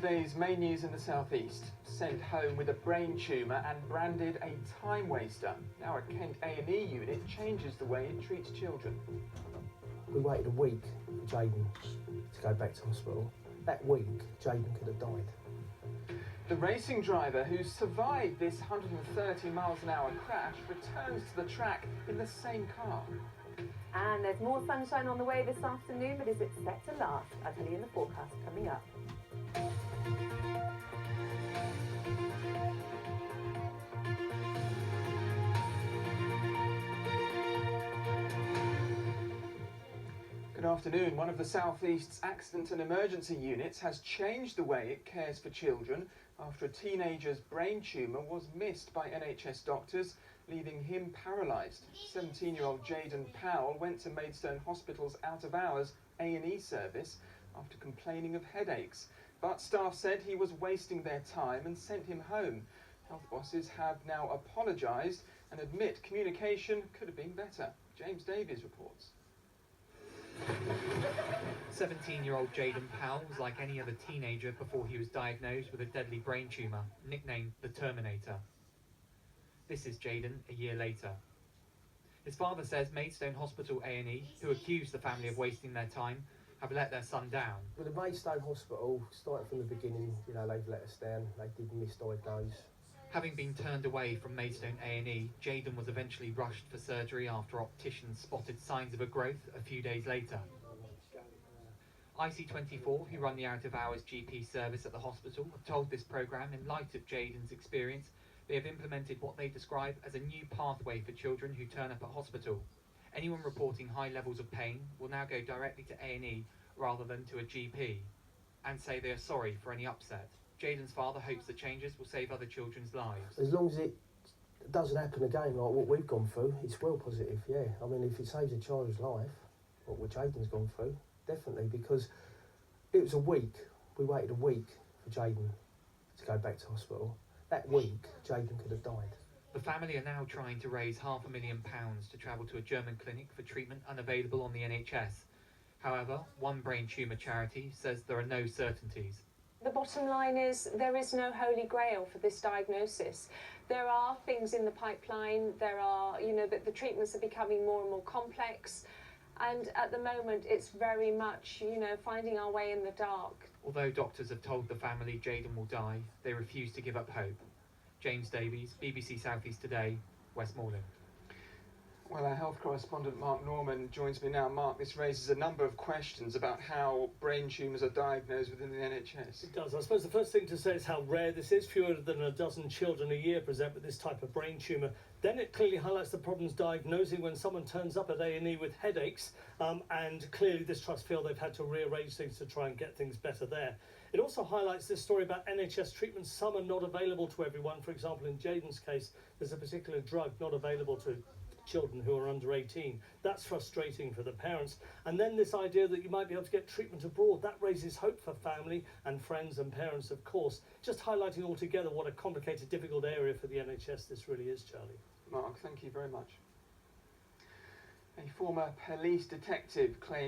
Today's main news in the southeast. Sent home with a brain tumour and branded a time waster. Now a Kent A&E unit changes the way it treats children. We waited a week for Jayden to go back to hospital. That week, Jayden could have died. The racing driver who survived this 130 miles an hour crash returns to the track in the same car. And there's more sunshine on the way this afternoon, but is it set to last? I'll tell you in the forecast coming up. Good afternoon. One of the South East's accident and emergency units has changed the way it cares for children after a teenager's brain tumour was missed by NHS doctors, leaving him paralysed. 17-year-old Jayden went to Maidstone Hospital's out-of-hours A&E service after complaining of headaches. But staff said he was wasting their time and sent him home. Health bosses have now apologised and admit communication could have been better. James Davies reports. 17-year-old Jayden was like any other teenager before he was diagnosed with a deadly brain tumour, nicknamed the Terminator. This is Jayden a year later. His father says Maidstone Hospital A&E, who accused the family of wasting their time, have let their son down. With the Maidstone Hospital, starting from the beginning, they've let us down. They did misdiagnose. Having been turned away from Maidstone A&E, Jayden was eventually rushed for surgery after opticians spotted signs of a growth a few days later. IC24, who run the out-of-hours GP service at the hospital, have told this programme, in light of Jayden's experience, they have implemented what they describe as a new pathway for children who turn up at hospital. Anyone reporting high levels of pain will now go directly to A&E rather than to a GP, and say they are sorry for any upset. Jayden's father hopes the changes will save other children's lives. As long as it doesn't happen again like what we've gone through, it's well positive, yeah. I mean, if it saves a child's life, what Jayden's gone through, definitely, because it was a week. We waited a week for Jayden to go back to hospital. That week, Jayden could have died. The family are now trying to raise £500,000 to travel to a German clinic for treatment unavailable on the NHS. However, one brain tumour charity says there are no certainties. The bottom line is there is no holy grail for this diagnosis. There are things in the pipeline, the treatments are becoming more and more complex, and at the moment it's very much, finding our way in the dark. Although doctors have told the family Jayden will die, they refuse to give up hope. James Davies, BBC South East Today, Westmoreland. Well, our health correspondent Mark Norman joins me now. Mark, this raises a number of questions about how brain tumours are diagnosed within the NHS. It does. I suppose the first thing to say is how rare this is. Fewer than a dozen children a year present with this type of brain tumour. Then it clearly highlights the problems diagnosing when someone turns up at A&E with headaches, and clearly this trust feel they've had to rearrange things to try and get things better there. It also highlights this story about NHS treatments. Some are not available to everyone. For example, in Jayden's case, there's a particular drug not available to children who are under 18. That's frustrating for the parents. And then this idea that you might be able to get treatment abroad, that raises hope for family and friends and parents, of course. Just highlighting altogether what a complicated, difficult area for the NHS this really is, Charlie. Mark, thank you very much. A former police detective claims